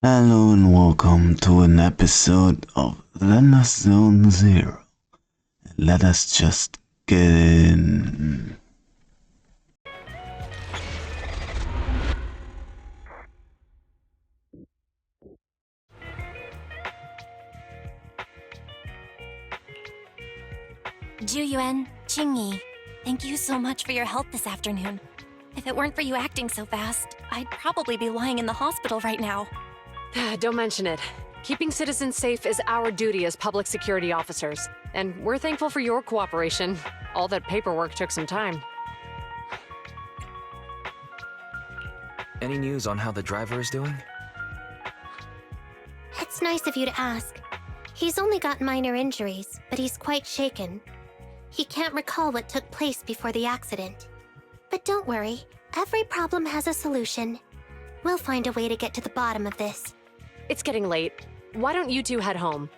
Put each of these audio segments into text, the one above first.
Hello and welcome to an episode of Zenless Zone Zero. Let us just get in. Juyuan, Qingyi, thank you so much for your help this afternoon. If it weren't for you acting so fast, I'd probably be lying in the hospital right now. Don't mention it. Keeping citizens safe is our duty as public security officers, and we're thankful for your cooperation. All that paperwork took some time. Any news on how the driver is doing? It's nice of you to ask. He's only got minor injuries, but he's quite shaken. He can't recall what took place before the accident. But don't worry, every problem has a solution. We'll find a way to get to the bottom of this. It's getting late. Why don't you two head home?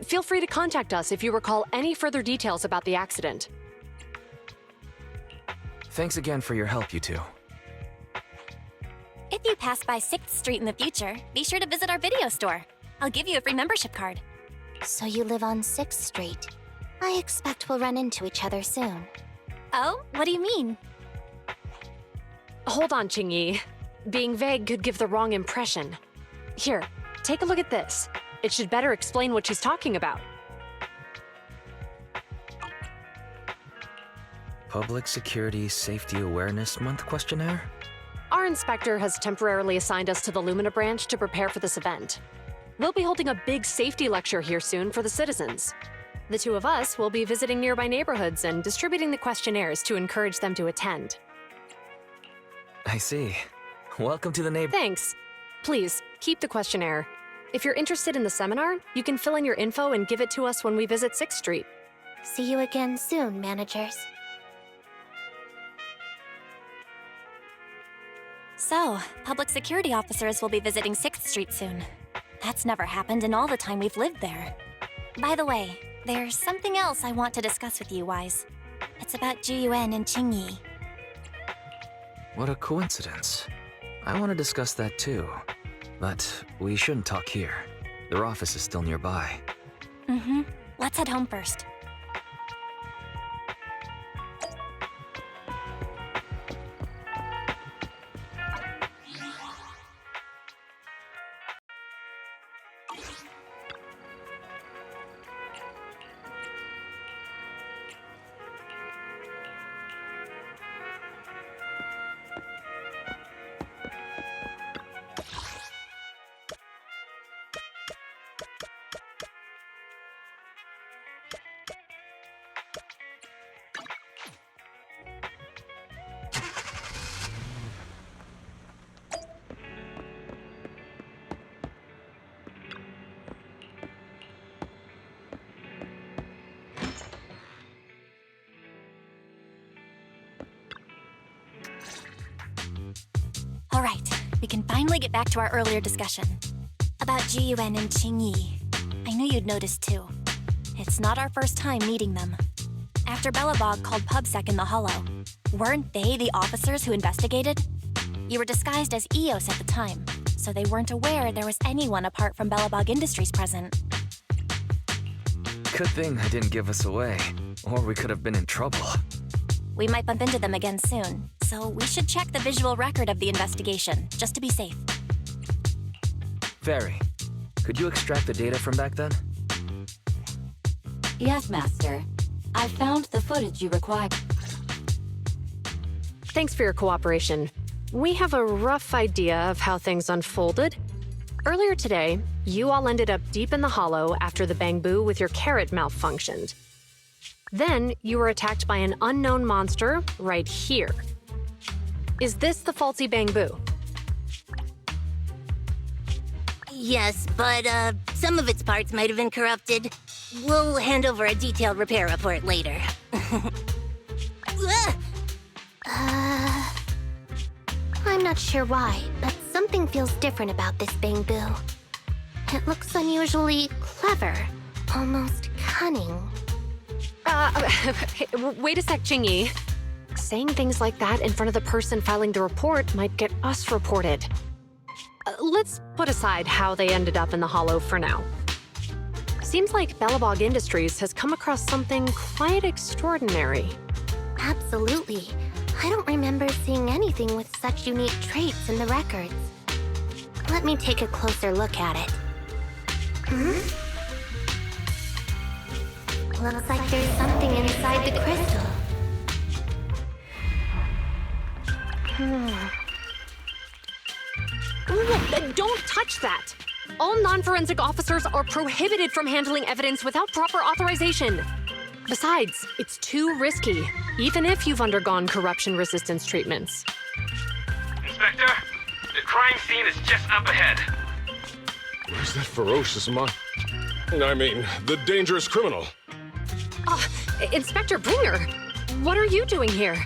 Feel free to contact us if you recall any further details about the accident. Thanks again for your help, you two. If you pass by 6th Street in the future, be sure to visit our video store. I'll give you a free membership card. So you live on 6th Street. I expect we'll run into each other soon. Oh, what do you mean? Hold on, Qingyi. Being vague could give the wrong impression. Here, take a look at this. It should better explain what she's talking about. Public Security Safety Awareness Month questionnaire? Our inspector has temporarily assigned us to the Lumina branch to prepare for this event. We'll be holding a big safety lecture here soon for the citizens. The two of us will be visiting nearby neighborhoods and distributing the questionnaires to encourage them to attend. I see. Welcome to the neighbor. Thanks. Please, keep the questionnaire. If you're interested in the seminar, you can fill in your info and give it to us when we visit 6th Street. See you again soon, managers. So, public security officers will be visiting 6th Street soon. That's never happened in all the time we've lived there. By the way, there's something else I want to discuss with you, Wise. It's about Juyuan and Qingyi. What a coincidence. I want to discuss that too. But we shouldn't talk here. Their office is still nearby. Let's head home first. All right, we can finally get back to our earlier discussion. About Juyuan and Qingyi. I knew you'd noticed too. It's not our first time meeting them. After Belobog called PubSec in the Hollow, weren't they the officers who investigated? You were disguised as Eos at the time, so they weren't aware there was anyone apart from Belobog Industries present. Good thing I didn't give us away, or we could have been in trouble. We might bump into them again soon, so we should check the visual record of the investigation, just to be safe. Fairy, could you extract the data from back then? Yes, Master. I found the footage you require. Thanks for your cooperation. We have a rough idea of how things unfolded. Earlier today, you all ended up deep in the Hollow after the bamboo with your carrot malfunctioned. Then, you were attacked by an unknown monster right here. Is this the faulty bamboo? Yes, but some of its parts might have been corrupted. We'll hand over a detailed repair report later. I'm not sure why, but something feels different about this bamboo. It looks unusually clever, almost cunning. Wait a sec, Qingyi. Saying things like that in front of the person filing the report might get us reported. let's put aside how they ended up in the Hollow for now. Seems like Belobog Industries has come across something quite extraordinary. Absolutely. I don't remember seeing anything with such unique traits in the records. Let me take a closer look at it. Looks like there's something inside the crystal. Ooh, don't touch that! All non-forensic officers are prohibited from handling evidence without proper authorization. Besides, it's too risky, even if you've undergone corruption resistance treatments. Inspector, the crime scene is just up ahead. Where's that ferocious the dangerous criminal? Inspector Bringer, what are you doing here?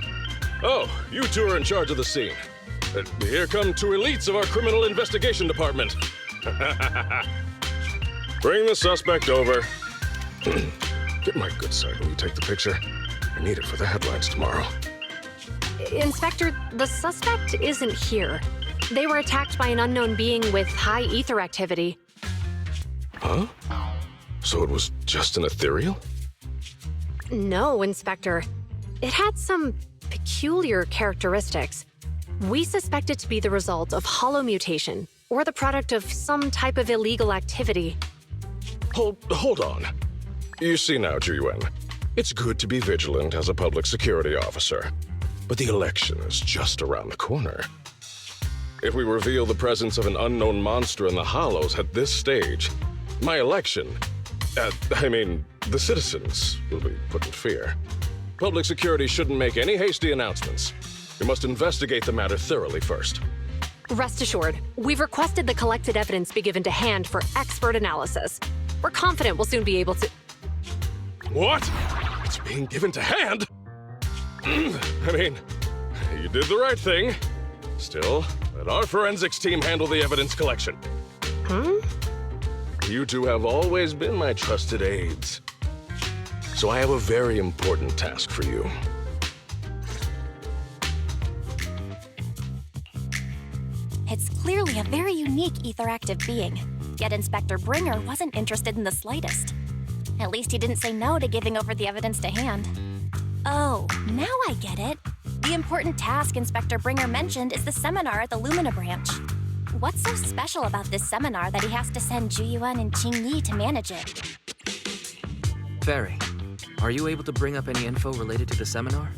Oh, you two are in charge of the scene. Here come two elites of our criminal investigation department. Bring the suspect over. Get my good side when you take the picture. I need it for the headlines tomorrow. Inspector, the suspect isn't here. They were attacked by an unknown being with high ether activity. Huh? So it was just an ethereal? No, Inspector. It had some peculiar characteristics. We suspect it to be the result of hollow mutation, or the product of some type of illegal activity. Hold on. You see now, Jiyuan, it's good to be vigilant as a public security officer, but the election is just around the corner. If we reveal the presence of an unknown monster in the Hollows at this stage, my election, the citizens will be put in fear. Public security shouldn't make any hasty announcements. We must investigate the matter thoroughly first. Rest assured, we've requested the collected evidence be given to hand for expert analysis. We're confident we'll soon be able to... What? It's being given to hand? You did the right thing. Still, let our forensics team handle the evidence collection. You two have always been my trusted aides. So I have a very important task for you. It's clearly a very unique etheractive being, yet Inspector Bringer wasn't interested in the slightest. At least he didn't say no to giving over the evidence to hand. Oh, now I get it. The important task Inspector Bringer mentioned is the seminar at the Lumina branch. What's so special about this seminar that he has to send Juyuan and Qingyi to manage it? Fairy, are you able to bring up any info related to the seminar?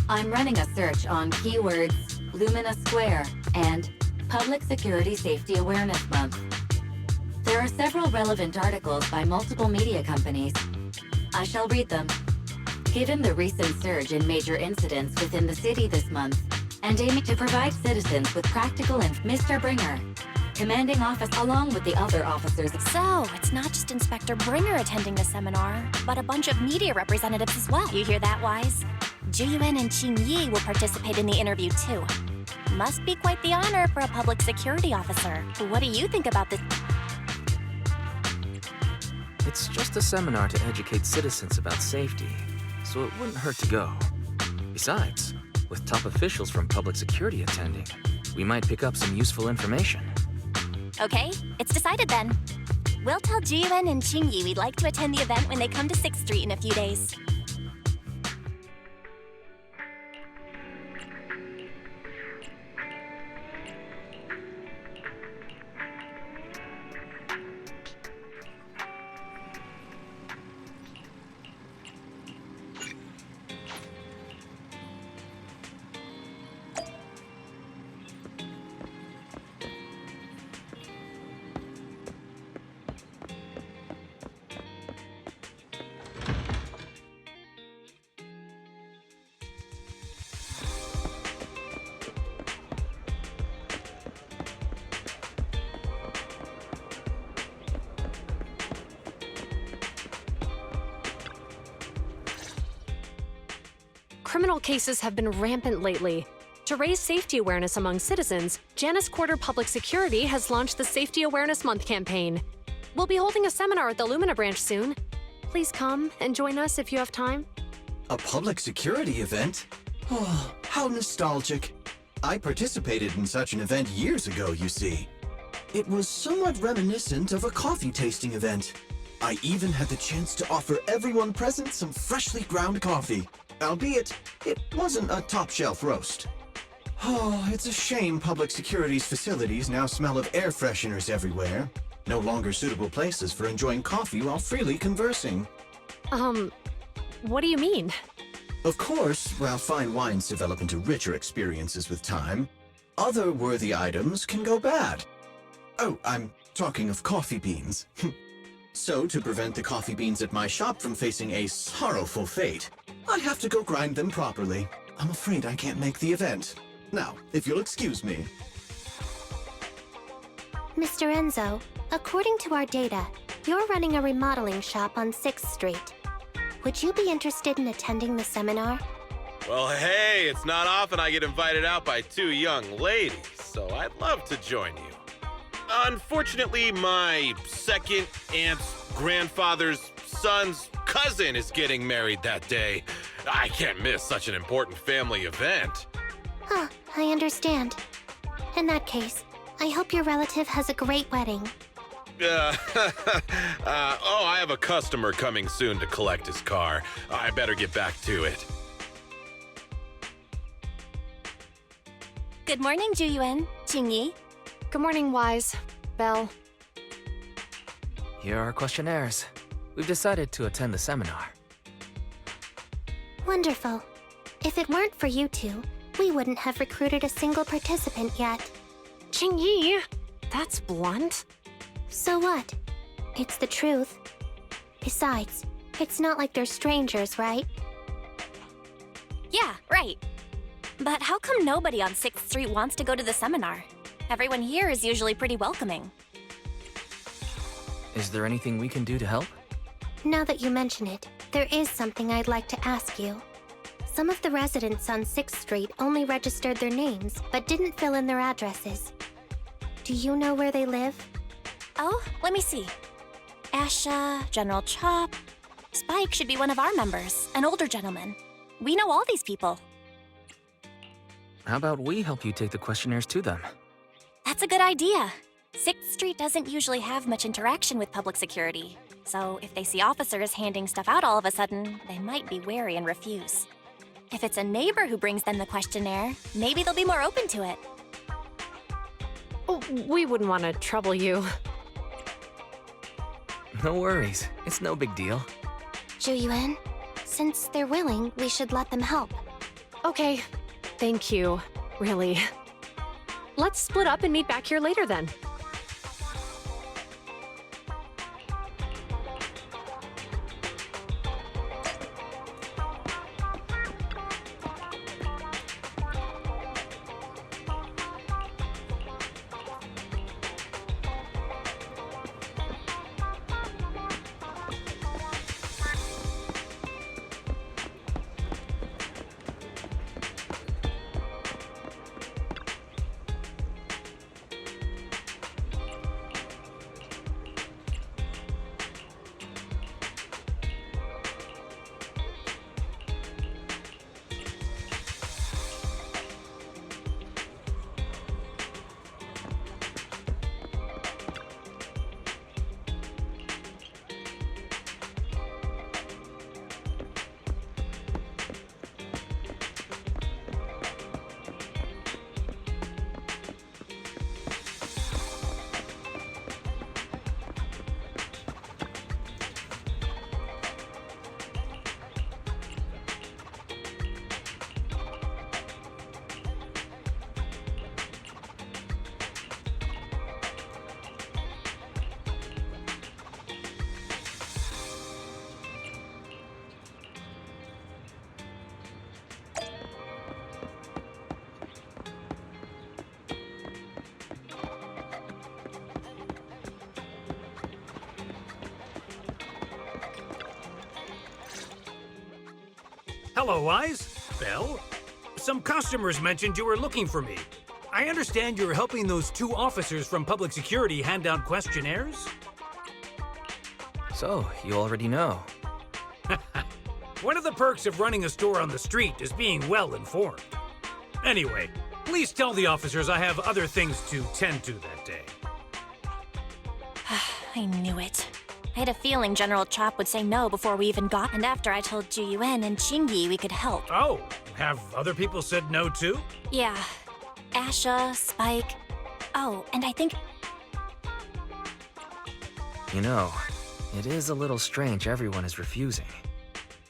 I'm running a search on keywords Lumina Square and Public Security Safety Awareness Month. There are several relevant articles by multiple media companies. I shall read them. Given the recent surge in major incidents within the city this month, and aiming to provide citizens with practical and Mr. Bringer, commanding office along with the other officers. So, it's not just Inspector Bringer attending the seminar, but a bunch of media representatives as well. You hear that, Wise? Juyuan and Qingyi will participate in the interview too. Must be quite the honor for a public security officer. What do you think about this? It's just a seminar to educate citizens about safety, so it wouldn't hurt to go. Besides, with top officials from public security attending, we might pick up some useful information. Okay, it's decided then. We'll tell Jiyuan and Qingyi we'd like to attend the event when they come to 6th Street in a few days. Criminal cases have been rampant lately. To raise safety awareness among citizens, Janus Quarter Public Security has launched the Safety Awareness Month campaign. We'll be holding a seminar at the Lumina branch soon. Please come and join us if you have time. A public security event? Oh, how nostalgic. I participated in such an event years ago, you see. It was somewhat reminiscent of a coffee tasting event. I even had the chance to offer everyone present some freshly ground coffee, albeit it wasn't a top-shelf roast. Oh, it's a shame public security's facilities now smell of air fresheners everywhere. No longer suitable places for enjoying coffee while freely conversing. What do you mean? Of course, while fine wines develop into richer experiences with time, other worthy items can go bad. Oh, I'm talking of coffee beans. So, to prevent the coffee beans at my shop from facing a sorrowful fate, I have to go grind them properly. I'm afraid I can't make the event. Now, if you'll excuse me. Mr. Enzo, according to our data, you're running a remodeling shop on 6th Street. Would you be interested in attending the seminar? Well, hey, it's not often I get invited out by two young ladies, so I'd love to join you. Unfortunately, my second aunt's grandfather's son's cousin is getting married that day. I can't miss such an important family event. Huh, I understand. In that case, I hope your relative has a great wedding. I have a customer coming soon to collect his car. I better get back to it. Good morning, Juyuan, Qingyi. Good morning, Wise. Belle. Here are our questionnaires. We've decided to attend the seminar. Wonderful. If it weren't for you two, we wouldn't have recruited a single participant yet. Qingyi, that's blunt. So what? It's the truth. Besides, it's not like they're strangers, right? Yeah, right. But how come nobody on 6th Street wants to go to the seminar? Everyone here is usually pretty welcoming. Is there anything we can do to help? Now that you mention it, there is something I'd like to ask you. Some of the residents on 6th Street only registered their names, but didn't fill in their addresses. Do you know where they live? Oh, let me see. Asha, General Chop. Spike should be one of our members, an older gentleman. We know all these people. How about we help you take the questionnaires to them? That's a good idea. 6th Street doesn't usually have much interaction with public security, so if they see officers handing stuff out all of a sudden, they might be wary and refuse. If it's a neighbor who brings them the questionnaire, maybe they'll be more open to it. Oh, we wouldn't want to trouble you. No worries. It's no big deal. Juyuan, since they're willing, we should let them help. Okay, thank you. Really. Let's split up and meet back here later then. Hello, Wise. Belle? Some customers mentioned you were looking for me. I understand you're helping those two officers from public security hand out questionnaires? So, you already know. One of the perks of running a store on the street is being well informed. Anyway, Please tell the officers I have other things to tend to that day. I knew it. I had a feeling General Chop would say no before we even got, and after I told Ju Yuen and Qingyi we could help. Oh, have other people said no too? Yeah. Asha, Spike. Oh, and I think... You know, it is a little strange everyone is refusing.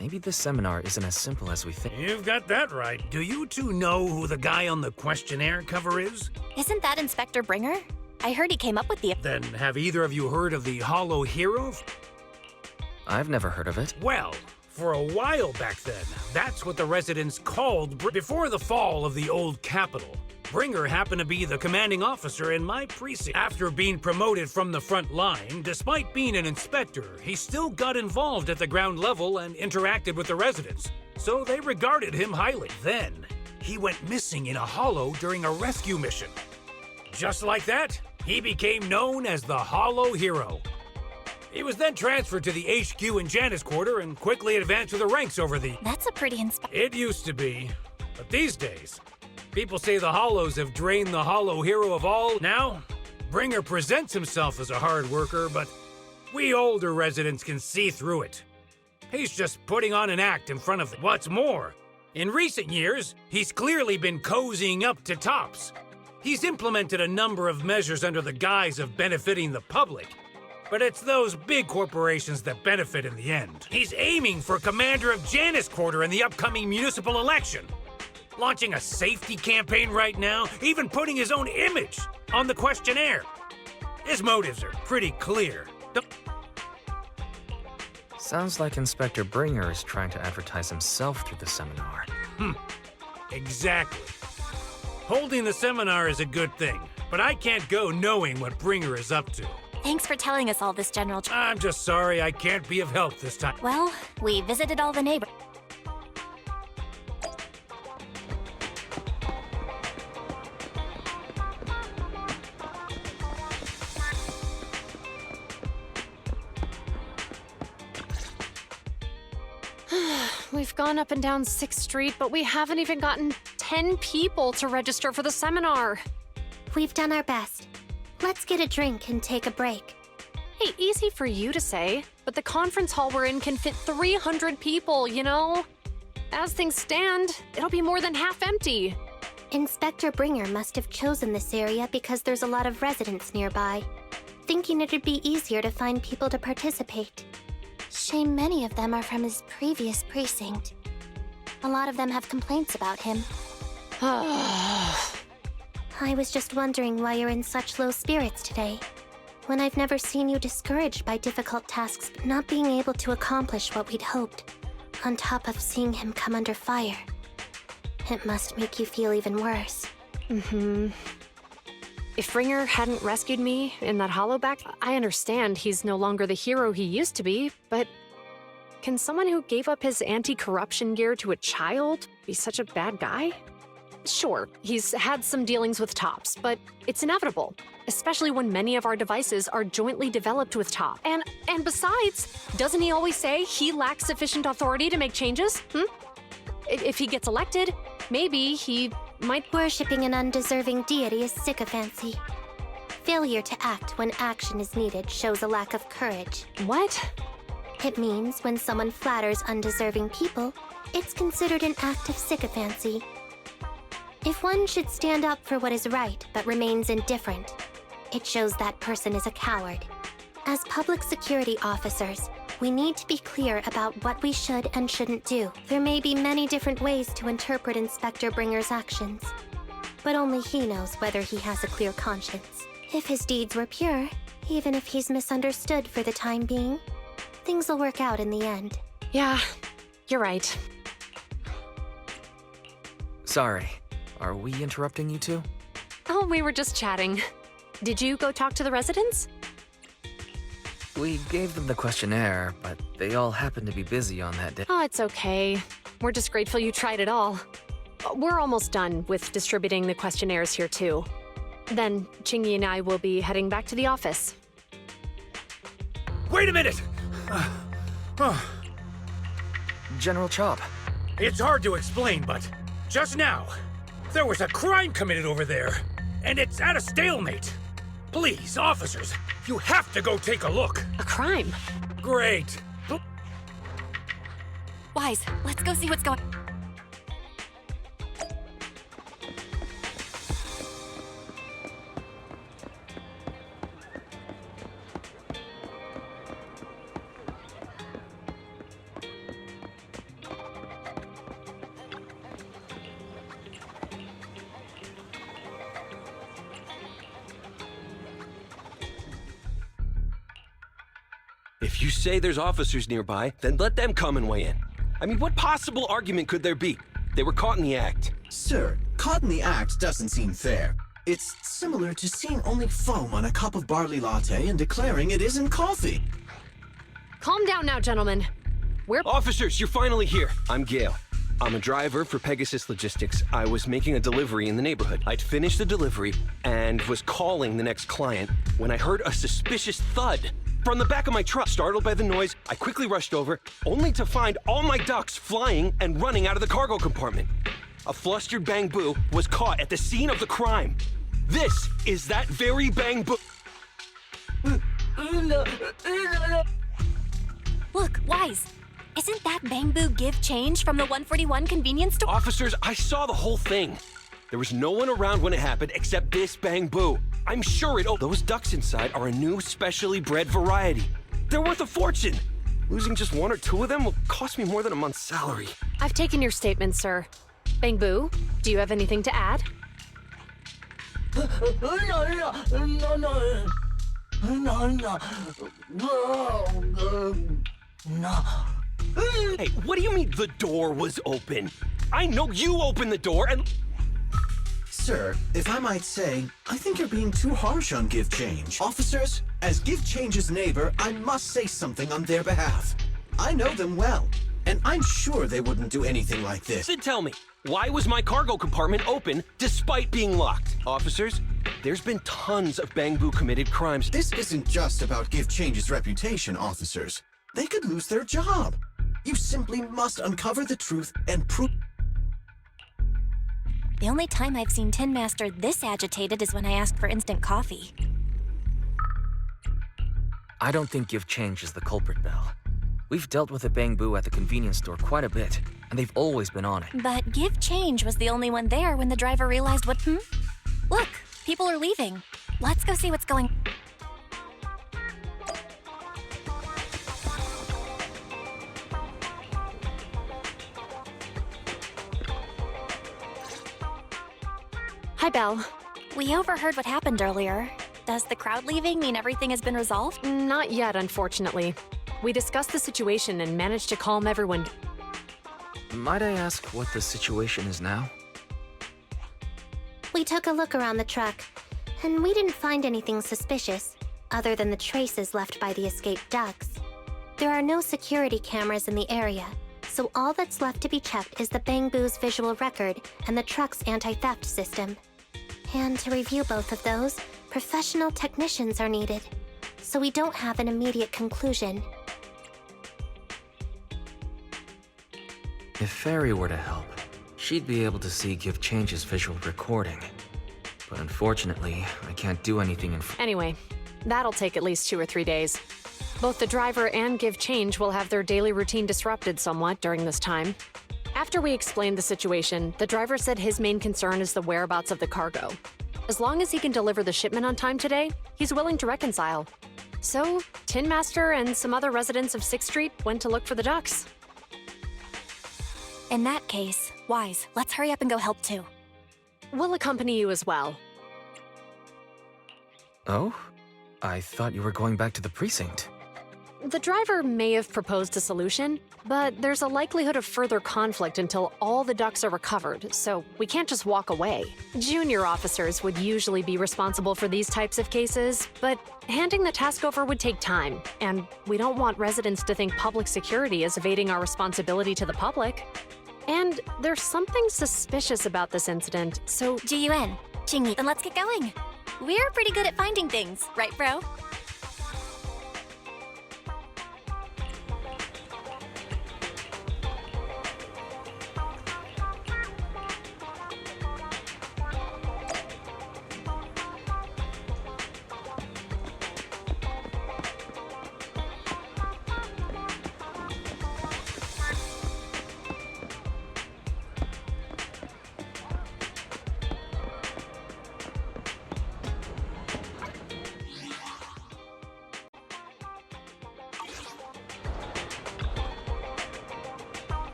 Maybe this seminar isn't as simple as we think. You've got that right. Do you two know who the guy on the questionnaire cover is? Isn't that Inspector Bringer? I heard he came up with the... Then have either of you heard of the Hollow Hero? I've never heard of it. Well, for a while back then, that's what the residents called before the fall of the old capital. Bringer happened to be the commanding officer in my precinct. After being promoted from the front line, despite being an inspector, he still got involved at the ground level and interacted with the residents, so they regarded him highly. Then, he went missing in a hollow during a rescue mission. Just like that, he became known as the Hollow Hero. He was then transferred to the HQ in Janus Quarter and quickly advanced to the ranks over the... That's a pretty It used to be, but these days, people say the Hollows have drained the Hollow Hero of all. Now, Bringer presents himself as a hard worker, but we older residents can see through it. He's just putting on an act in front of them. What's more, in recent years, he's clearly been cozying up to Tops. He's implemented a number of measures under the guise of benefiting the public, but it's those big corporations that benefit in the end. He's aiming for commander of Janus Quarter in the upcoming municipal election, launching a safety campaign right now, even putting his own image on the questionnaire. His motives are pretty clear. Sounds like Inspector Bringer is trying to advertise himself through the seminar. Exactly. Holding the seminar is a good thing, but I can't go knowing what Bringer is up to. Thanks for telling us all this, General Chop. I'm just sorry I can't be of help this time. Well, we visited all the neighbors. We've gone up and down 6th Street, but we haven't even gotten 10 people to register for the seminar. We've done our best. Let's get a drink and take a break. Hey, easy for you to say, but the conference hall we're in can fit 300 people, you know? As things stand, it'll be more than half empty. Inspector Bringer must have chosen this area because there's a lot of residents nearby, thinking it'd be easier to find people to participate. Shame many of them are from his previous precinct. A lot of them have complaints about him. I was just wondering why you're in such low spirits today, when I've never seen you discouraged by difficult tasks but not being able to accomplish what we'd hoped, on top of seeing him come under fire. It must make you feel even worse. If Bringer hadn't rescued me in that hollow back, I understand he's no longer the hero he used to be, but can someone who gave up his anti-corruption gear to a child be such a bad guy? Sure, he's had some dealings with Tops, but it's inevitable, especially when many of our devices are jointly developed with Top. And besides, doesn't he always say he lacks sufficient authority to make changes? If he gets elected, maybe he might... Worshipping an undeserving deity is sycophancy. Failure to act when action is needed shows a lack of courage. What? It means when someone flatters undeserving people, it's considered an act of sycophancy. If one should stand up for what is right but remains indifferent, it shows that person is a coward. As public security officers, we need to be clear about what we should and shouldn't do. There may be many different ways to interpret Inspector Bringer's actions, but only he knows whether he has a clear conscience. If his deeds were pure, even if he's misunderstood for the time being, things will work out in the end. Yeah, you're right. Sorry, are we interrupting you two? Oh, we were just chatting. Did you go talk to the residents? We gave them the questionnaire, but they all happened to be busy on that day. Oh, it's okay. We're just grateful you tried it all. We're almost done with distributing the questionnaires here, too. Then Qingyi and I will be heading back to the office. Wait a minute! General Chop. It's hard to explain, but just now, There was a crime committed over there, and it's at a stalemate. Please, officers, you have to go take a look. A crime? Great. Wise, let's go see what's going. If you say there's officers nearby, then let them come and weigh in. I mean, what possible argument could there be? They were caught in the act. Sir, caught in the act doesn't seem fair. It's similar to seeing only foam on a cup of barley latte and declaring it isn't coffee. Calm down now, gentlemen. Officers, you're finally here. I'm Gale. I'm a driver for Pegasus Logistics. I was making a delivery in the neighborhood. I'd finished the delivery and was calling the next client when I heard a suspicious thud from the back of my truck. Startled by the noise, I quickly rushed over, only to find all my ducks flying and running out of the cargo compartment. A flustered Bang Boo was caught at the scene of the crime. This is that very Bang Boo. Look, Wise. Isn't that Bang Boo give change from the 141 convenience store? Officers, I saw the whole thing. There was no one around when it happened except this Bang Boo. I'm sure those ducks inside are a new specially bred variety. They're worth a fortune. Losing just one or two of them will cost me more than a month's salary. I've taken your statement, sir. Bang Boo, do you have anything to add? Hey, what do you mean the door was open? I know you opened the door and... Sir, if I might say, I think you're being too harsh on Give Change. Officers, as Give Change's neighbor, I must say something on their behalf. I know them well, and I'm sure they wouldn't do anything like this. Then tell me, why was my cargo compartment open despite being locked? Officers, there's been tons of Bang Boo committed crimes. This isn't just about Give Change's reputation, officers. They could lose their job. You simply must uncover the truth and prove... The only time I've seen Tin Master this agitated is when I asked for instant coffee. I don't think Give Change is the culprit, Belle. We've dealt with a Bang Boo at the convenience store quite a bit, and they've always been on it. But Give Change was the only one there when the driver realized what... Look, people are leaving. Let's go see what's going... Hi, Belle. We overheard what happened earlier. Does the crowd leaving mean everything has been resolved? Not yet, unfortunately. We discussed the situation and managed to calm everyone. Might I ask what the situation is now? We took a look around the truck, and we didn't find anything suspicious, other than the traces left by the escaped ducks. There are no security cameras in the area, so all that's left to be checked is the Bang Boo's visual record and the truck's anti-theft system. And to review both of those, professional technicians are needed, so we don't have an immediate conclusion. If Fairy were to help, she'd be able to see Give Change's visual recording. But unfortunately, I can't do anything Anyway, that'll take at least 2 or 3 days. Both the driver and Give Change will have their daily routine disrupted somewhat during this time. After we explained the situation, the driver said his main concern is the whereabouts of the cargo. As long as he can deliver the shipment on time today, he's willing to reconcile. So, Tin Master and some other residents of 6th Street went to look for the ducks. In that case, Wise, let's hurry up and go help too. We'll accompany you as well. Oh? I thought you were going back to the precinct. The driver may have proposed a solution, but there's a likelihood of further conflict until all the ducks are recovered, so we can't just walk away. Junior officers would usually be responsible for these types of cases, but handing the task over would take time, and we don't want residents to think public security is evading our responsibility to the public. And there's something suspicious about this incident, so... GUN, Chingy, then let's get going. We're pretty good at finding things, right, bro?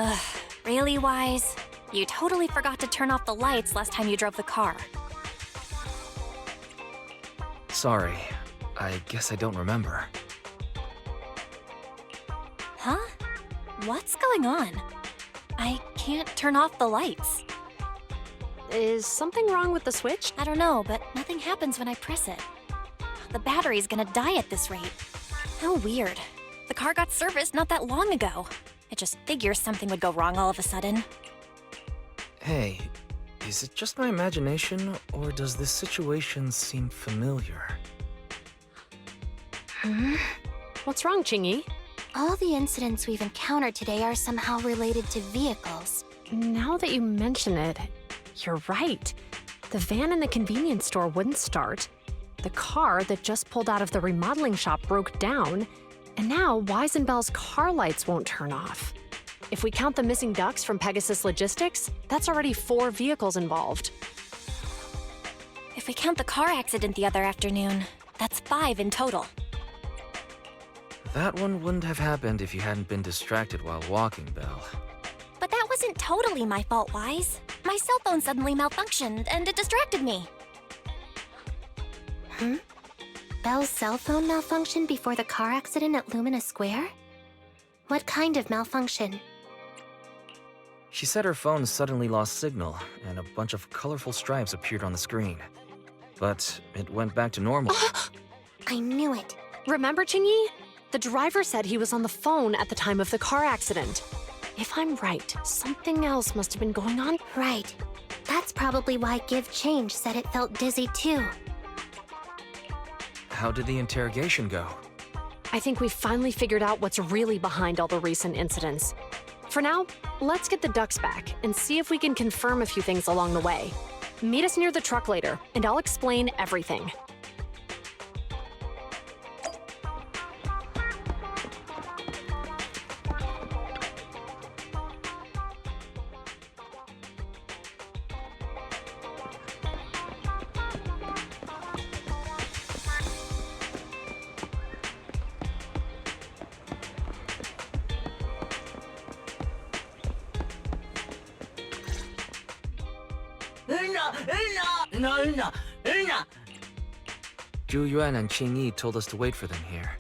Ugh, really, Wise? You totally forgot to turn off the lights last time you drove the car. Sorry. I guess I don't remember. Huh? What's going on? I can't turn off the lights. Is something wrong with the switch? I don't know, but nothing happens when I press it. The battery's gonna die at this rate. How weird. The car got serviced not that long ago. I just figured something would go wrong all of a sudden. Hey, is it just my imagination, or does this situation seem familiar? What's wrong, Chingy? All the incidents we've encountered today are somehow related to vehicles. Now that you mention it, you're right. The van in the convenience store wouldn't start. The car that just pulled out of the remodeling shop broke down. And now Wise and Bell's car lights won't turn off. If we count the missing ducks from Pegasus Logistics, that's already 4 vehicles involved. If we count the car accident the other afternoon, that's 5 in total. That one wouldn't have happened if you hadn't been distracted while walking, Belle. But that wasn't totally my fault, Wise. My cell phone suddenly malfunctioned, and it distracted me. Belle's cell phone malfunctioned before the car accident at Lumina Square? What kind of malfunction? She said her phone suddenly lost signal, and a bunch of colorful stripes appeared on the screen. But it went back to normal. I knew it. Remember, Chingy? The driver said he was on the phone at the time of the car accident. If I'm right, something else must have been going on. Right. That's probably why Give Change said it felt dizzy too. How did the interrogation go? I think we finally figured out what's really behind all the recent incidents. For now, let's get the ducks back and see if we can confirm a few things along the way. Meet us near the truck later, and I'll explain everything. Zhu Yuan and Qing Yi told us to wait for them here.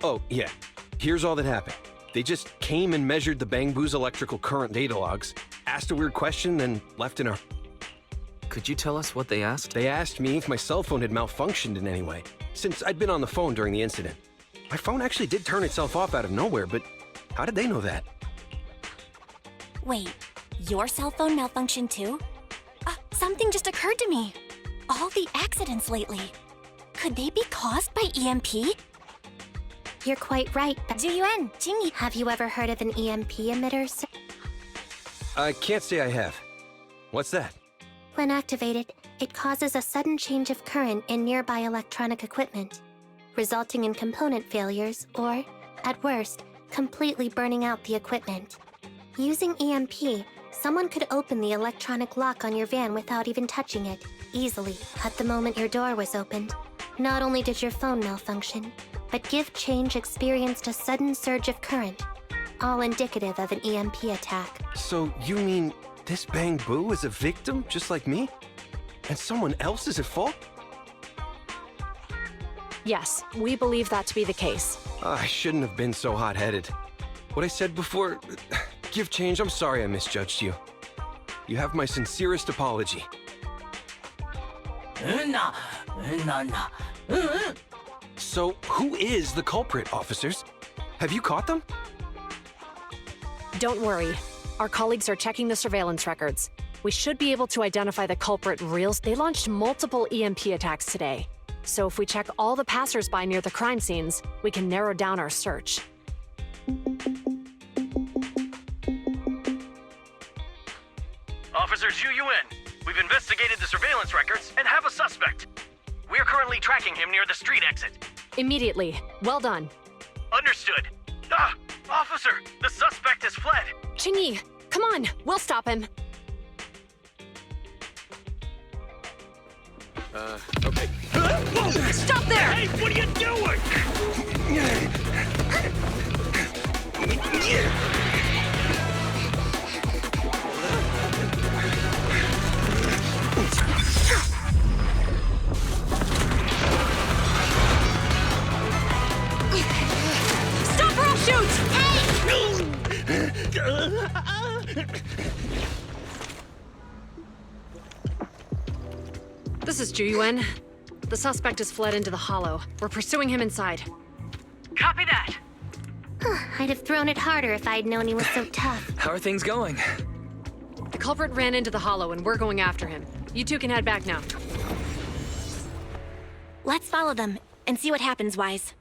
Oh, yeah. Here's all that happened. They just came and measured the Bangbu's electrical current data logs, asked a weird question, then left in a... Could you tell us what they asked? They asked me if my cell phone had malfunctioned in any way, since I'd been on the phone during the incident. My phone actually did turn itself off out of nowhere, but how did they know that? Wait, your cell phone malfunctioned too? Something just occurred to me. All the accidents lately, could they be caused by EMP? You're quite right. Zhuyuan, Jingyi. Have you ever heard of an EMP emitter, sir? I can't say I have. What's that? When activated, it causes a sudden change of current in nearby electronic equipment, resulting in component failures or, at worst, completely burning out the equipment. Using EMP, someone could open the electronic lock on your van without even touching it, easily, at the moment your door was opened. Not only did your phone malfunction, but Give Change experienced a sudden surge of current, all indicative of an EMP attack. So you mean this Bangbu is a victim just like me? And someone else is at fault? Yes, we believe that to be the case. I shouldn't have been so hot-headed. What I said before... Give Change, I'm sorry I misjudged you. You have my sincerest apology. So, who is the culprit, officers? Have you caught them? Don't worry. Our colleagues are checking the surveillance records. We should be able to identify the culprit reals. They launched multiple EMP attacks today. So if we check all the passers-by near the crime scenes, we can narrow down our search. Officer Zhu Yuan, we've investigated the surveillance records and have a suspect. We're currently tracking him near the street exit. Immediately. Well done. Understood. Officer, the suspect has fled. Qingyi, come on, we'll stop him. Okay. Stop there! Hey, what are you doing? Stop or I'll shoot! This is Ju-Yuan. The suspect has fled into the hollow. We're pursuing him inside. Copy that. I'd have thrown it harder if I'd known he was so tough. How are things going? The culprit ran into the hollow and we're going after him. You two can head back now. Let's follow them and see what happens, Wise.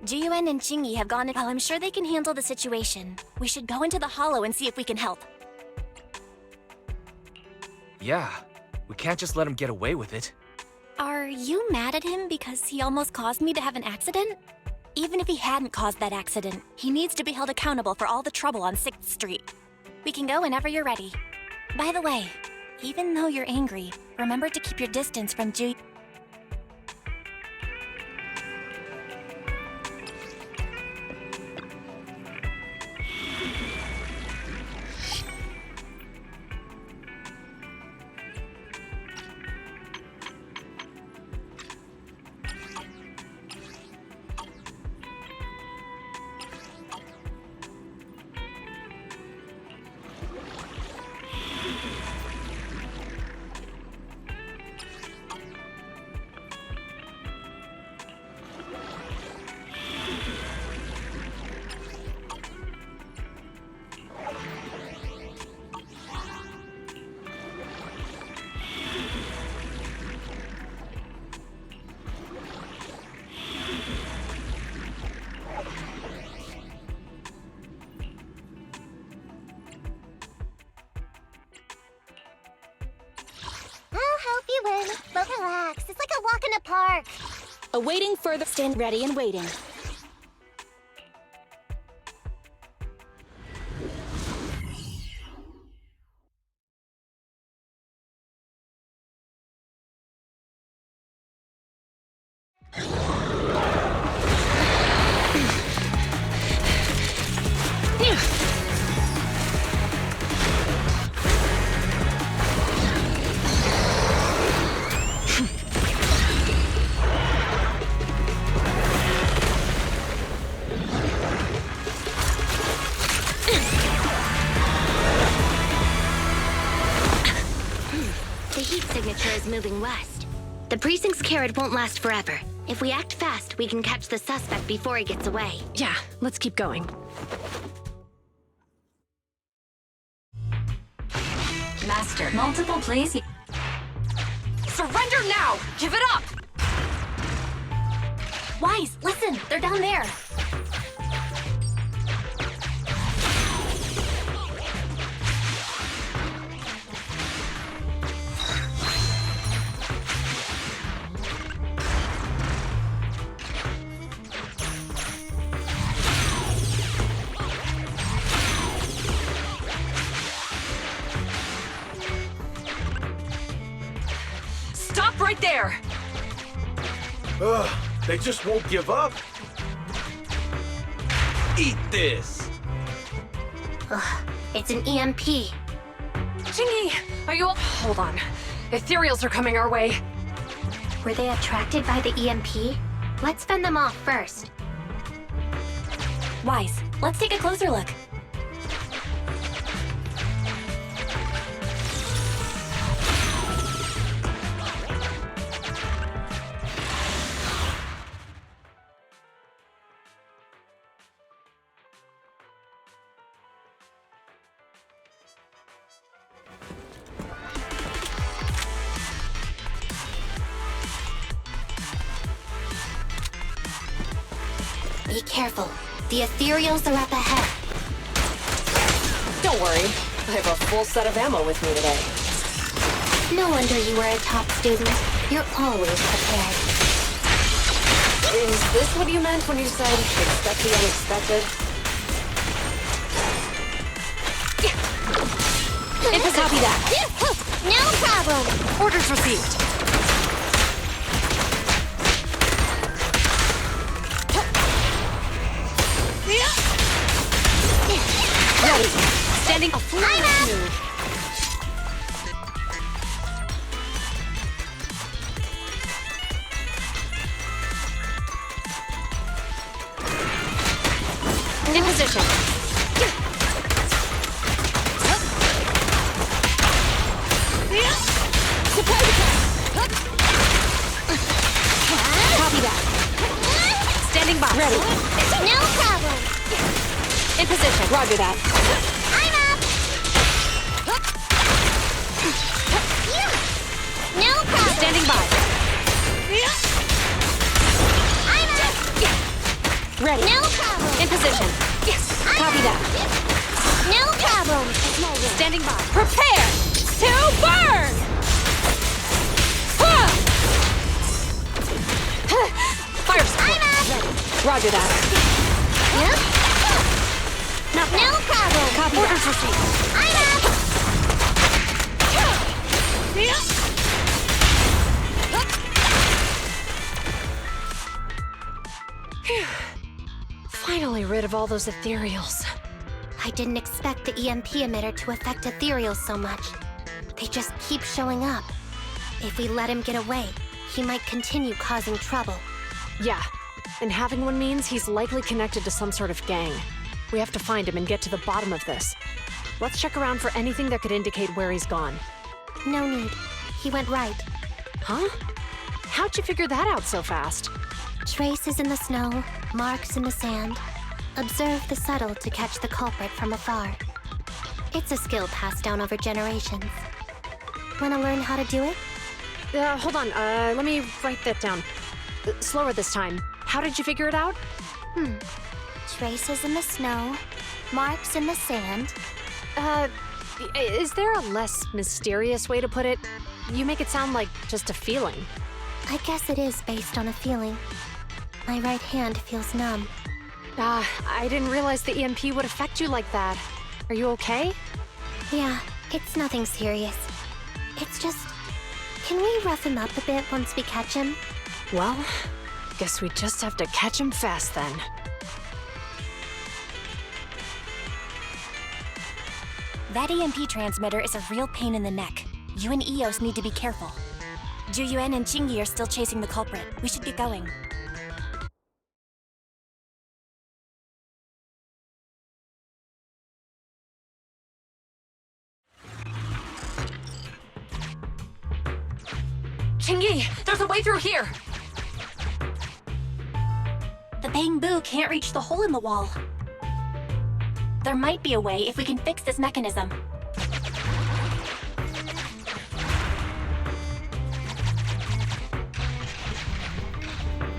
Ji-Yuan and Qingyi have gone in. Well, I'm sure they can handle the situation. We should go into the hollow and see if we can help. Yeah, we can't just let him get away with it. Are you mad at him because he almost caused me to have an accident? Even if he hadn't caused that accident, he needs to be held accountable for all the trouble on 6th Street. We can go whenever you're ready. By the way, even though you're angry, remember to keep your distance from Ju. But relax, it's like a walk in a park. Awaiting further. Stand ready and waiting. The heat signature is moving west. The precinct's carrot won't last forever. If we act fast, we can catch the suspect before he gets away. Yeah, let's keep going. Master, multiple please. Surrender now! Give it up! Wise, listen, they're down there. Stop right there! Ugh, they just won't give up. Eat this. Ugh, it's an EMP. Jingyi, are you... Hold on. Ethereals are coming our way. Were they attracted by the EMP? Let's fend them off first. Wise, let's take a closer look. Be careful. The ethereals are up ahead. Don't worry. I have a full set of ammo with me today. No wonder you were a top student. You're always prepared. Is this what you meant when you said expect the unexpected? Copy that. No problem. Orders received. Ready. Standing a flawless move. In position. Copy that. Standing by. Ready. No problem. In position. Roger that. I'm up. No problem. Standing by. I'm up. Ready. No problem. In position. Copy that. No problem. Standing by. Prepare to burn! Fire support. Roger that. Yep. Not No problem. Copy orders received. I'm up. Finally rid of all those ethereals. I didn't expect the EMP emitter to affect ethereals so much. They just keep showing up. If we let him get away, he might continue causing trouble. Yeah, and having one means he's likely connected to some sort of gang. We have to find him and get to the bottom of this. Let's check around for anything that could indicate where he's gone. No need. He went right. Huh? How'd you figure that out so fast? Traces in the snow, marks in the sand. Observe the subtle to catch the culprit from afar. It's a skill passed down over generations. Want to learn how to do it? Hold on, let me write that down. Slower this time. How did you figure it out? Traces in the snow, marks in the sand. Is there a less mysterious way to put it? You make it sound like just a feeling. I guess it is based on a feeling. My right hand feels numb. I didn't realize the EMP would affect you like that. Are you okay? Yeah, it's nothing serious. It's just... Can we rough him up a bit once we catch him? Well, guess we just have to catch him fast then. That EMP transmitter is a real pain in the neck. You and Eos need to be careful. Juyuan and Qingyi are still chasing the culprit. We should get going. Qingyi, there's a way through here! The bamboo can't reach the hole in the wall. There might be a way if we can fix this mechanism.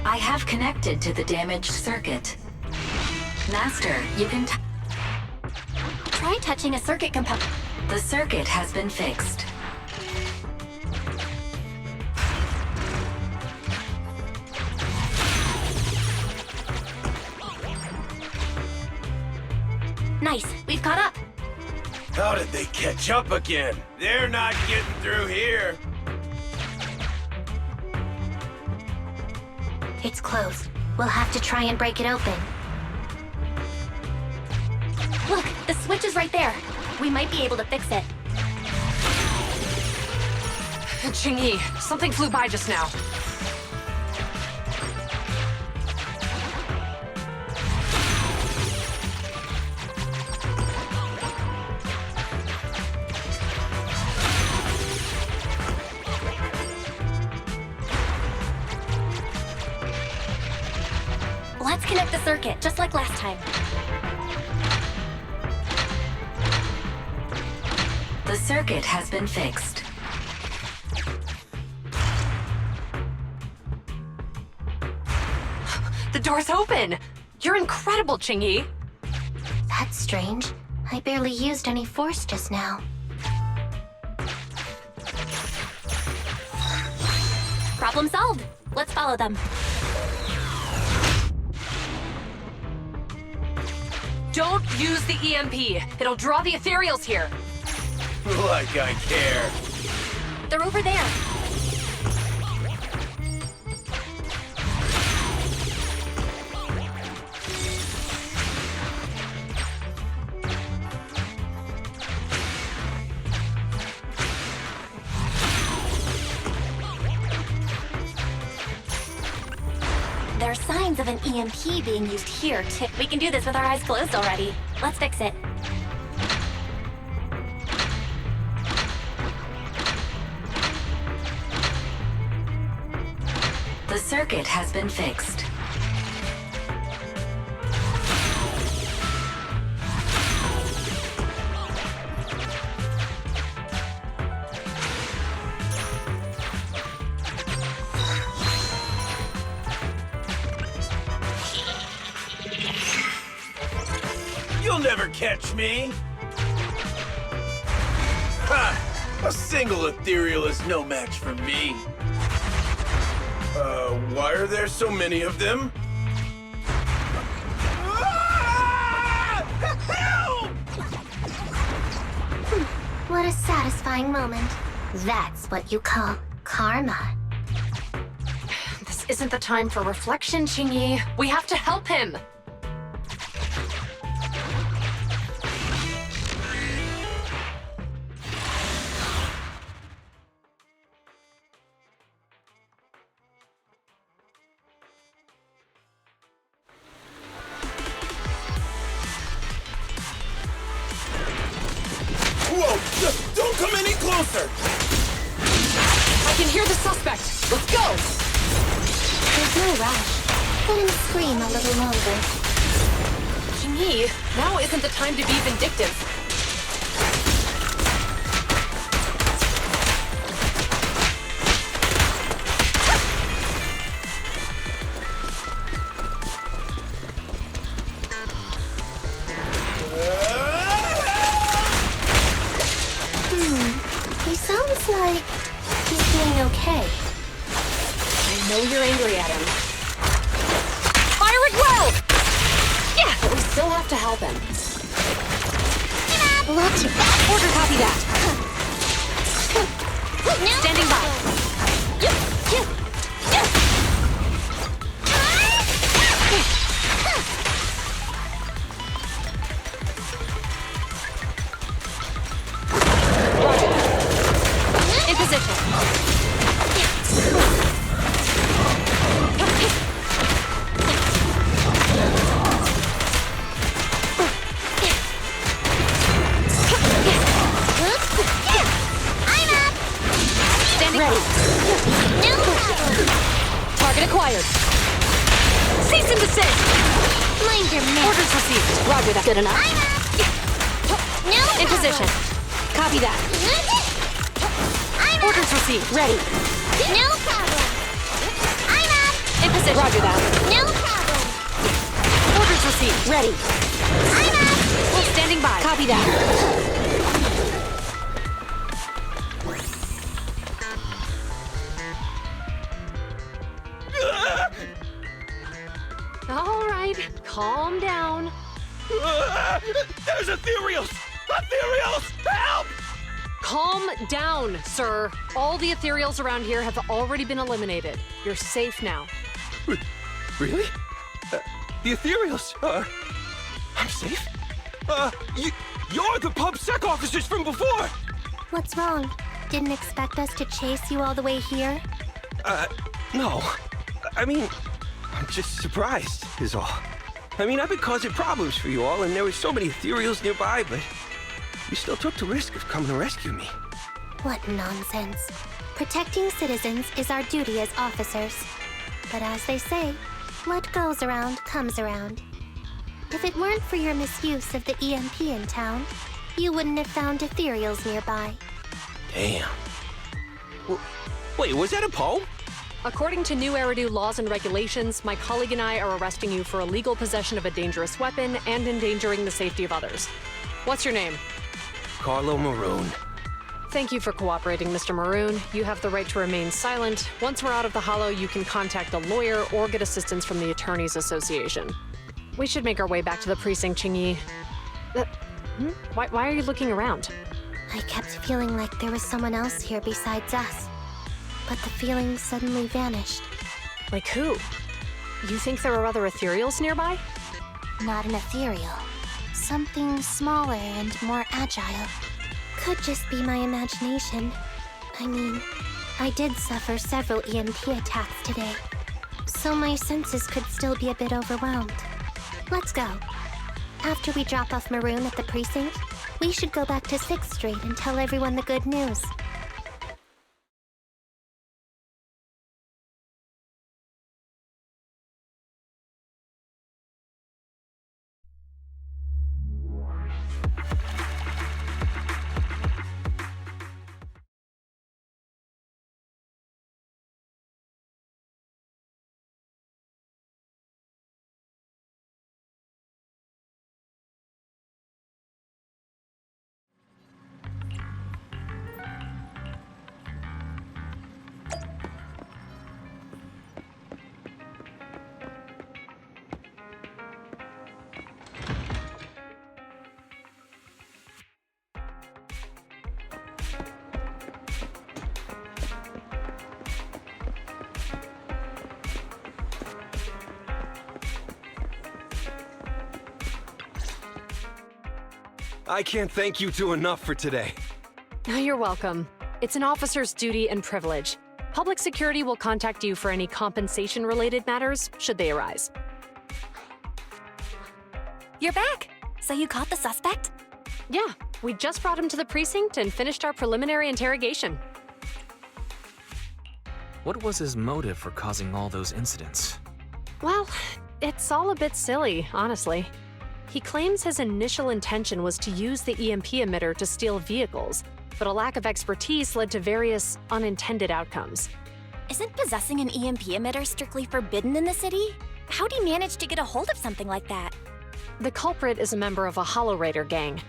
I have connected to the damaged circuit. Master, you can Try touching a circuit component. The circuit has been fixed. Nice, we've caught up. How did they catch up again? They're not getting through here. It's closed. We'll have to try and break it open. Look, the switch is right there. We might be able to fix it. Qingyi, something flew by just now. Let's connect the circuit, just like last time. The circuit has been fixed. The door's open! You're incredible, Qingyi! That's strange. I barely used any force just now. Problem solved. Let's follow them. Don't use the EMP. It'll draw the ethereals here. Like I care. They're over there. There are signs of an EMP being used here, too. We can do this with our eyes closed already. Let's fix it. The circuit has been fixed. You'll never catch me! Ha! A single ethereal is no match for me. Why are there so many of them? Help! What a satisfying moment. That's what you call karma. This isn't the time for reflection, Qingyi. We have to help him. Whoa! Don't come any closer! I can hear the suspect. Let's go! There's no rush. Let him scream a little longer. Qingyi, now isn't the time to be vindictive. He sounds like he's doing okay. I know you're angry at him. Fire it well! Yeah, but we still have to help him. Lots of Order copy that. Standing by. In position. Standing ready. Target acquired. Cease and desist. Mind your man. Orders received. Roger that. Good enough. In position. Copy that. Orders received. Ready. No problem. I'm up. In position. Roger that. No problem. Orders received. Ready. I'm up. Standing by. Copy that. All right. Calm down. There's ethereals! Ethereals! Help! Calm down, sir. All the ethereals around here have already been eliminated. You're safe now. Really? The ethereals? I'm safe? You're the PubSec officers from before! What's wrong? Didn't expect us to chase you all the way here? No. I mean, I'm just surprised, is all. I mean, I've been causing problems for you all, and there were so many ethereals nearby, but you still took the risk of coming to rescue me. What nonsense. Protecting citizens is our duty as officers. But as they say, what goes around comes around. If it weren't for your misuse of the EMP in town, you wouldn't have found ethereals nearby. Damn. Wait, was that a poem? According to new Eridu laws and regulations, my colleague and I are arresting you for illegal possession of a dangerous weapon and endangering the safety of others. What's your name? Carlo Maroon. Thank you for cooperating, Mr. Maroon. You have the right to remain silent. Once we're out of the hollow, you can contact a lawyer or get assistance from the Attorneys Association. We should make our way back to the precinct, Qingyi. Why are you looking around? I kept feeling like there was someone else here besides us. But the feeling suddenly vanished. Like who? You think there are other ethereals nearby? Not an ethereal. Something smaller and more agile. Could just be my imagination. I mean, I did suffer several EMP attacks today, so my senses could still be a bit overwhelmed. Let's go. After we drop off Maroon at the precinct, we should go back to 6th Street and tell everyone the good news. I can't thank you two enough for today. You're welcome. It's an officer's duty and privilege. Public security will contact you for any compensation-related matters, should they arise. You're back! So you caught the suspect? Yeah, we just brought him to the precinct and finished our preliminary interrogation. What was his motive for causing all those incidents? Well, it's all a bit silly, honestly. He claims his initial intention was to use the EMP emitter to steal vehicles, but a lack of expertise led to various unintended outcomes. Isn't possessing an EMP emitter strictly forbidden in the city? How'd he manage to get a hold of something like that? The culprit is a member of a Hollow Raider gang.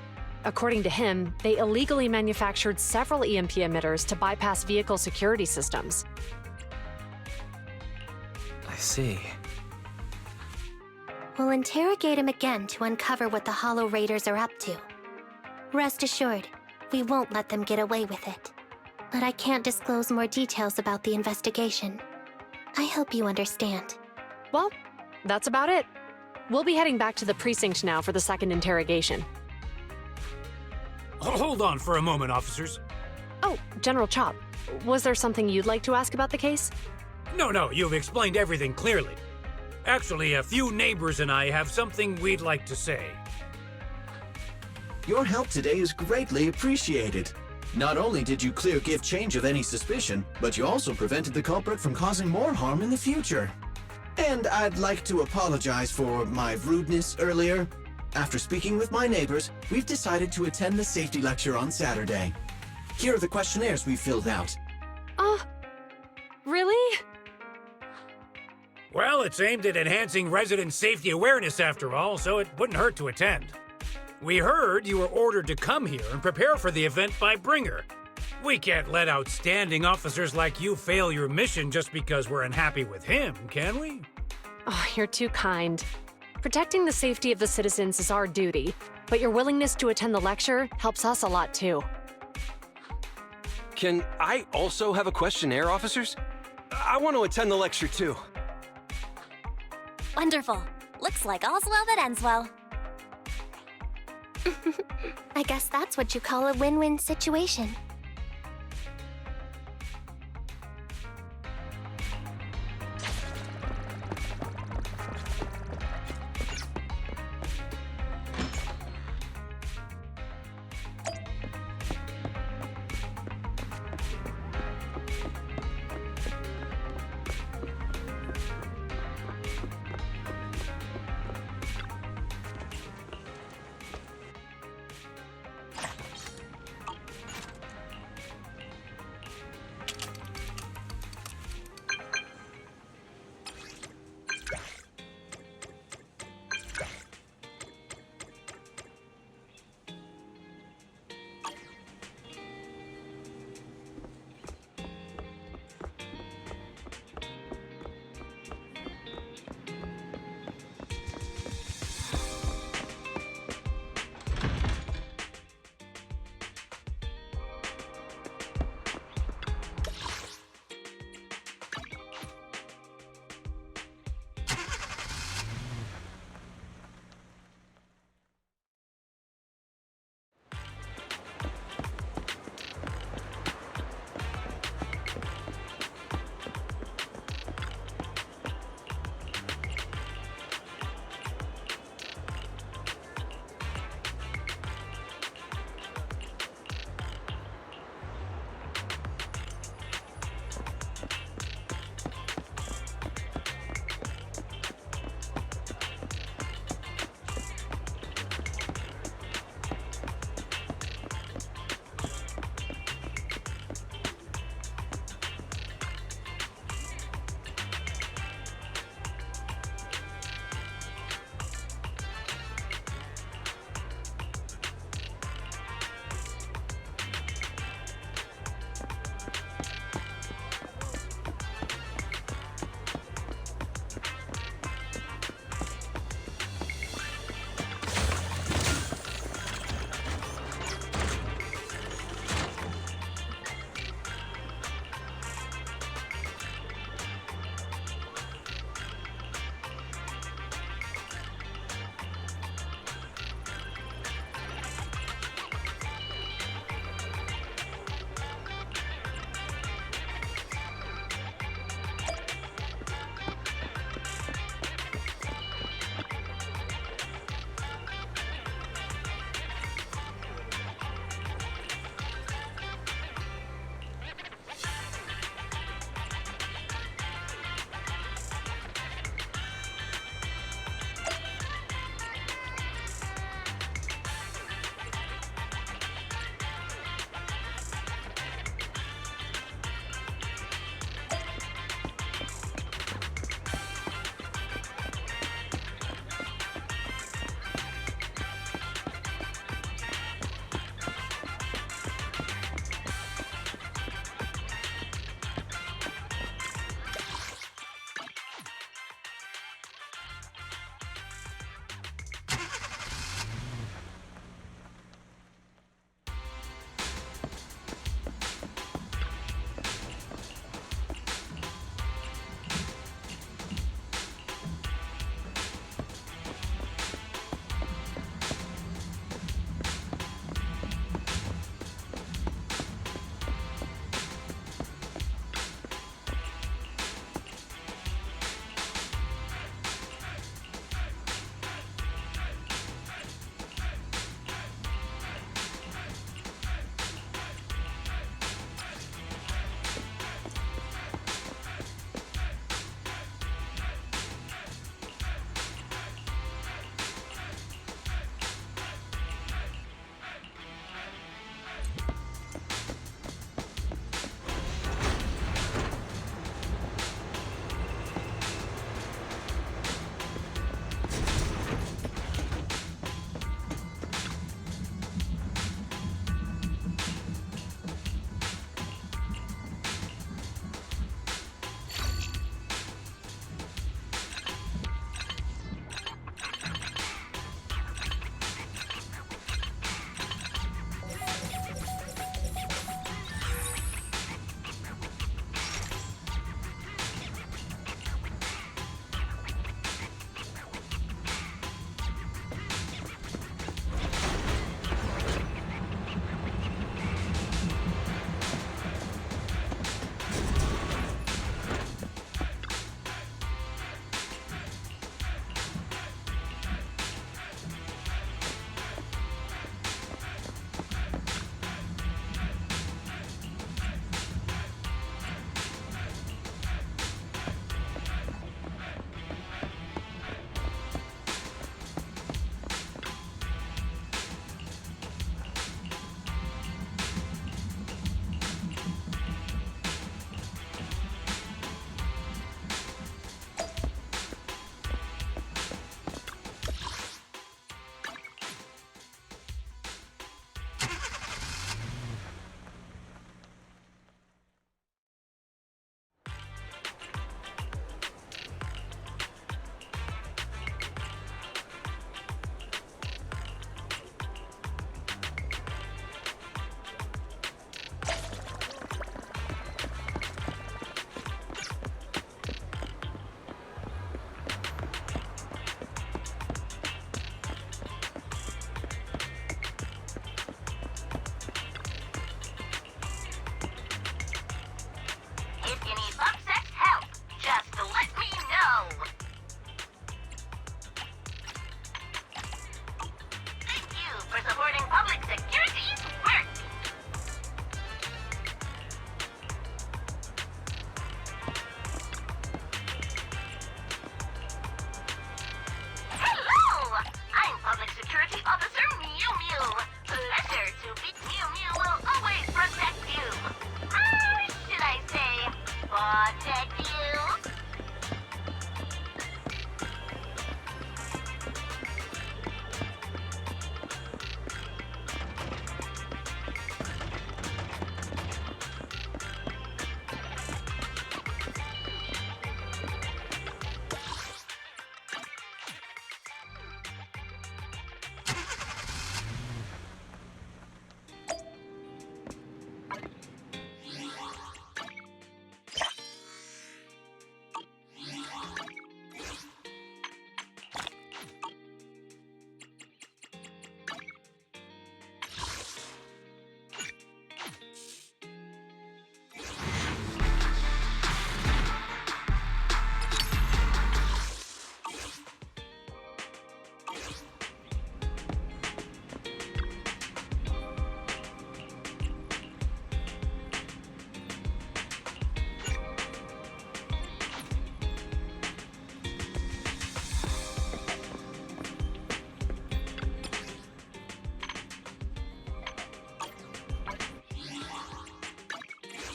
According to him, they illegally manufactured several EMP emitters to bypass vehicle security systems. I see. We'll interrogate him again to uncover what the Hollow Raiders are up to. Rest assured, we won't let them get away with it. But I can't disclose more details about the investigation. I hope you understand. Well, that's about it. We'll be heading back to the precinct now for the second interrogation. Hold on for a moment, officers. Oh, General Chop, was there something you'd like to ask about the case? No, you've explained everything clearly. Actually, a few neighbors and I have something we'd like to say. Your help today is greatly appreciated. Not only did you clear Give Change of any suspicion, but you also prevented the culprit from causing more harm in the future. And I'd like to apologize for my rudeness earlier. After speaking with my neighbors, we've decided to attend the safety lecture on Saturday. Here are the questionnaires we filled out. Really? Well, it's aimed at enhancing resident safety awareness after all, so it wouldn't hurt to attend. We heard you were ordered to come here and prepare for the event by Bringer. We can't let outstanding officers like you fail your mission just because we're unhappy with him, can we? Oh, you're too kind. Protecting the safety of the citizens is our duty, but your willingness to attend the lecture helps us a lot too. Can I also have a questionnaire, officers? I want to attend the lecture too. Wonderful. Looks like all's well that ends well. I guess that's what you call a win-win situation.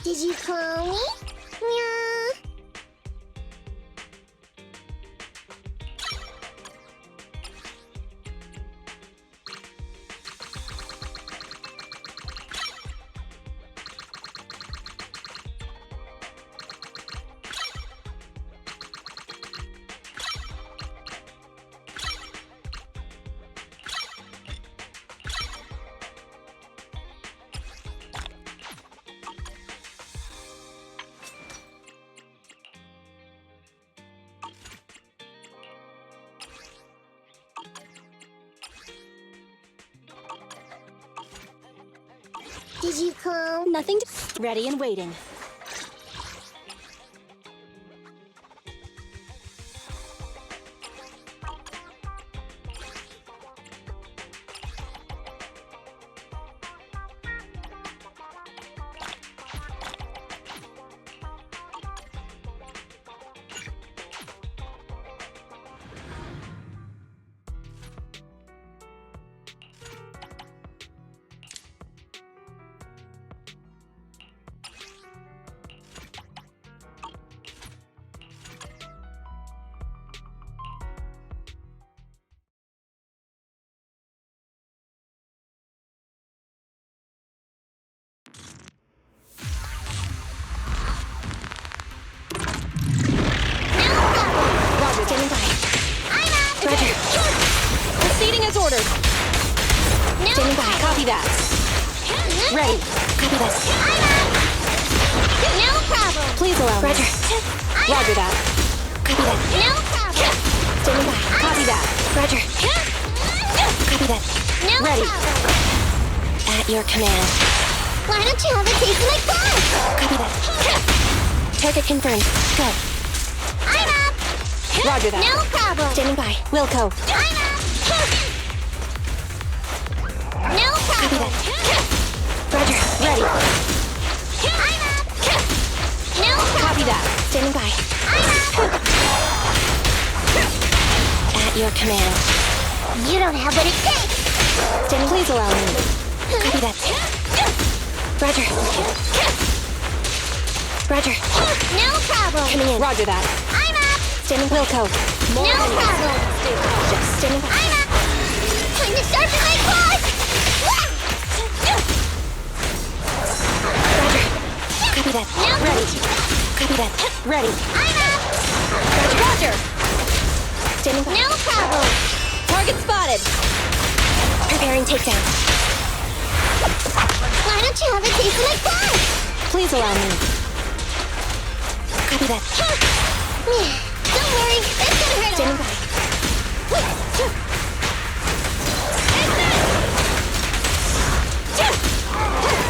Did you call me? Meow. Did you call? Nothing to... Ready and waiting. ordered. No. Standing by. Copy that. Ready. Copy this. No problem. Please allow me. Roger. Roger that. Copy that. No problem. Standing by. Copy that. Roger. Copy that. No Ready. problem. At your command. Why don't you have a taste of my blood? Copy that. Target confirmed. Go. I'm up. Roger that. No problem. Standing by. Wilco. I'm up. No Copy problem. that. Roger. Ready. I'm up. No problem. Copy that. Standing by. I'm up. At your command. You don't have what it takes. Standing. Please allow me. Copy that. Roger. Roger. No problem. Coming in. Roger that. I'm up. Standing. Wilco. No problem. Stay cautious. Standing by. I'm up. Time to sharpen my claws. Roger. Copy that. No. Ready. Copy that. Ready. I'm up. Roger. Standing by. No problem. Target spotted. Preparing takedown. Why don't you have a taste of my blood? Please allow me. Copy that. Don't worry, it's gonna hurt. Standing by.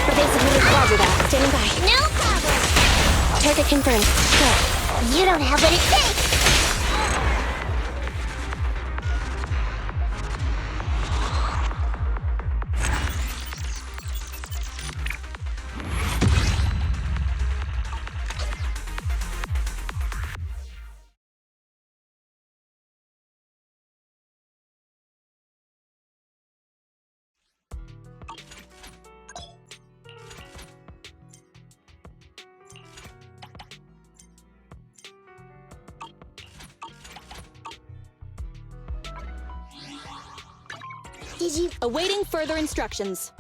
Evasive. Roger that. Standing by. No problem. Target confirmed. Go. You don't have what it takes. Did you? Awaiting further instructions.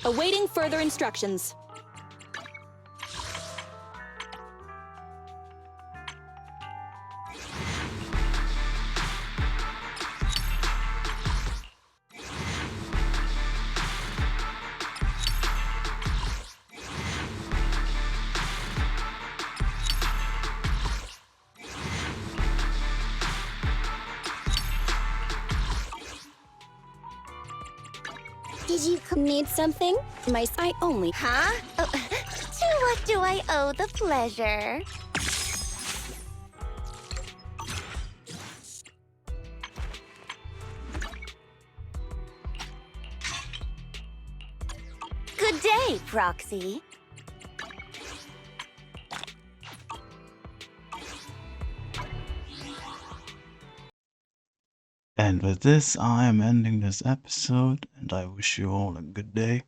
Awaiting further instructions. Did you Need something? I only. Huh? To what Do I owe the pleasure? Good day, Proxy. And with this, I am ending this episode, and I wish you all a good day.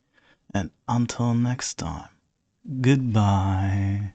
And until next time, goodbye.